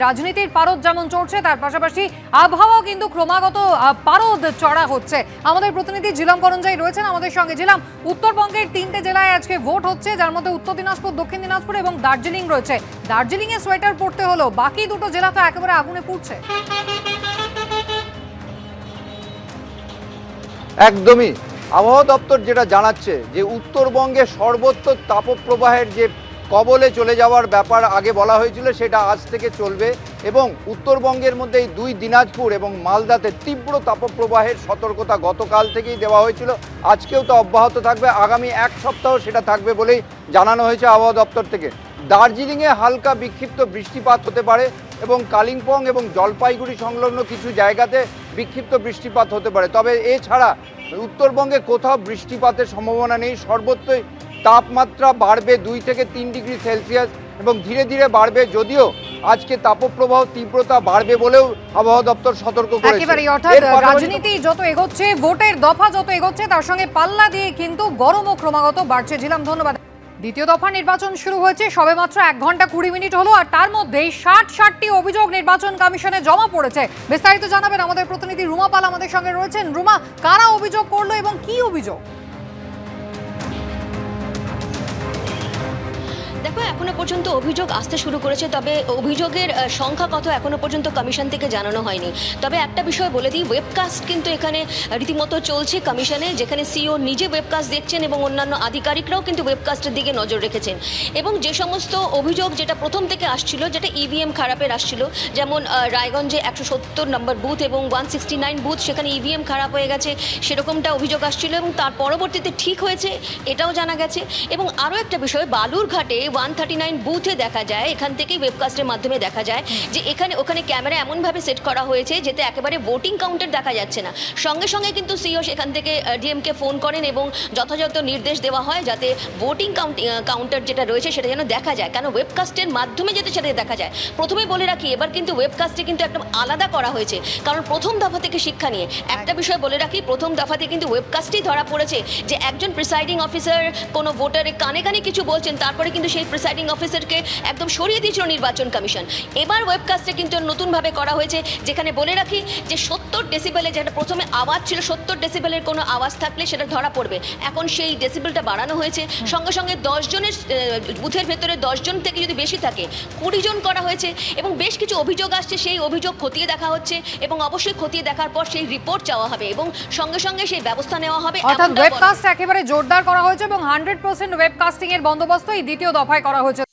রাজনীতির পারদ যেমন চড়ছে তার পাশাপাশি আবহাওয়াও কিন্তু ক্রমাগত পারদ চড়া হচ্ছে। আমাদের প্রতিনিধি জিলাম করঞ্জাই রয়েছেন আমাদের সঙ্গে। জিলাম, উত্তরবঙ্গের 3টে জেলায় আজকে ভোট হচ্ছে, যার মধ্যে উত্তর দিনাজপুর, দক্ষিণ দিনাজপুর এবং দার্জিলিং রয়েছে। দার্জিলিং এ সোয়েটার পরতে হলো, বাকি দুটো জেলা তো একেবারে আগুনে পুড়ছে। একদমই, আবহাওয়া দপ্তর যেটা জানাচ্ছে যে উত্তরবঙ্গে সর্বত্র তাপপ্রবাহের যে কবলে চলে যাওয়ার ব্যাপার আগে বলা হয়েছিল সেটা আজ থেকে চলবে এবং উত্তরবঙ্গের মধ্যে এই দুই দিনাজপুর এবং মালদাতে তীব্র তাপপ্রবাহের সতর্কতা গতকাল থেকেই দেওয়া হয়েছিল। আজকেও তা অব্যাহত থাকবে, আগামী এক সপ্তাহ সেটা থাকবে বলেই জানানো হয়েছে আবহাওয়া দপ্তর থেকে। দার্জিলিংয়ে হালকা বিক্ষিপ্ত বৃষ্টিপাত হতে পারে এবং কালিম্পং এবং জলপাইগুড়ি সংলগ্ন কিছু জায়গাতে বিক্ষিপ্ত বৃষ্টিপাত হতে পারে, তবে এছাড়া উত্তরবঙ্গে কোথাও বৃষ্টিপাতের সম্ভাবনা নেই। সর্বত্রই তাপমাত্রা বাড়বে 2 থেকে 3 ডিগ্রি সেলসিয়াস এবং ধীরে ধীরে বাড়বে, যদিও আজকে তাপপ্রবাহ তীব্রতা বাড়বে বলেও আবহাওয়া দপ্তর সতর্ক করেছে। একেবারে, অর্থাৎ রাজনীতি যত এগোচ্ছে, ভোটের দফা যত এগোচ্ছে, তার সঙ্গে পাল্লা দিয়ে কিন্তু গরমও ক্রমাগত বাড়ছে। জিলাম, ধন্যবাদ। দ্বিতীয় দফা নির্বাচন শুরু হয়েছে, সবেমাত্র 1 ঘন্টা 20 মিনিট হলো, আর তার মধ্যেই 60টি অভিযোগ নির্বাচন কমিশনে জমা পড়েছে। বিস্তারিত জানাবেন আমাদের প্রতিনিধি রুমা পাল আমাদের সঙ্গে রয়েছেন। রুমা, কারা অভিযোগ করলো এবং কি অভিযোগ? দেখো, এখনো পর্যন্ত অভিযোগ আসতে শুরু করেছে, তবে অভিযোগের সংখ্যা কত এখনো পর্যন্ত কমিশন থেকে জানানো হয়নি। তবে একটা বিষয় বলে দিই, ওয়েবকাস্ট কিন্তু এখানে রীতিমতো চলছে কমিশনে, যেখানে সিও নিজে ওয়েবকাস্ট দেখছেন এবং অন্যান্য আধিকারিকরাও কিন্তু ওয়েবকাস্টের দিকে নজর রেখেছেন। এবং যে সমস্ত অভিযোগ যেটা প্রথম থেকে আসছিল, যেটা ইভিএম খারাপের আসছিল, যেমন রায়গঞ্জে 170 নম্বর বুথ এবং 169 বুথ, সেখানে ইভিএম খারাপ হয়ে গেছে, সেরকমটা অভিযোগ আসছিল এবং তার পরবর্তীতে ঠিক হয়েছে, এটাও জানা গেছে। এবং আরও একটা বিষয়, বালুরঘাটে 139 বুথে দেখা যায়, এখান থেকেই ওয়েবকাস্টের মাধ্যমে দেখা যায় যে ওখানে ক্যামেরা এমনভাবে সেট করা হয়েছে যেতে একেবারে ভোটিং কাউন্টার দেখা যাচ্ছে না। সঙ্গে সঙ্গে কিন্তু সিও সেখান থেকে ডিএমকে ফোন করেন এবং যথাযথ নির্দেশ দেওয়া হয় যাতে ভোটিং কাউন্টার যেটা রয়েছে সেটা যেন দেখা যায়, কেন ওয়েবকাস্টের মাধ্যমে যাতে সেটা দেখা যায়। প্রথমেই বলে রাখি, এবার কিন্তু ওয়েবকাস্টে কিন্তু একদম আলাদা করা হয়েছে, কারণ প্রথম দফা থেকে শিক্ষা নিয়ে একটা বিষয় বলে রাখি, প্রথম দফাতে কিন্তু ওয়েবকাস্টেই ধরা পড়েছে যে একজন প্রিসাইডিং অফিসার কোনো ভোটারের কানে কানে কিছু বলছেন, তারপরে কিন্তু সেই প্রিসাইডিং অফিসারকে একদম সরিয়ে দিয়েছিল নির্বাচন কমিশন। এবার ওয়েবকাস্টে কিন্তু নতুনভাবে করা হয়েছে, যেখানে বলে রাখি যে 70 ডেসিবেলে, যেটা প্রথমে আওয়াজ ছিল 70 ডেসিবেলের কোনো আওয়াজ থাকলে সেটা ধরা পড়বে, এখন সেই ডেসিবেলটা বাড়ানো হয়েছে। সঙ্গে সঙ্গে 10 জনের বুথের ভেতরে 10 জন থেকে যদি বেশি থাকে 20 জন করা হয়েছে এবং বেশ কিছু অভিযোগ আসছে, সেই অভিযোগ খতিয়ে দেখা হচ্ছে এবং অবশ্যই খতিয়ে দেখার পর সেই রিপোর্ট চাওয়া হবে এবং সঙ্গে সঙ্গে সেই ব্যবস্থা নেওয়া হবে। অর্থাৎ ওয়েবকাস্ট একেবারে জোরদার করা হয়েছে এবং 100% ওয়েবকাস্টিং এর বন্দোবস্ত এই দ্বিতীয় দফায় করা হয়েছে।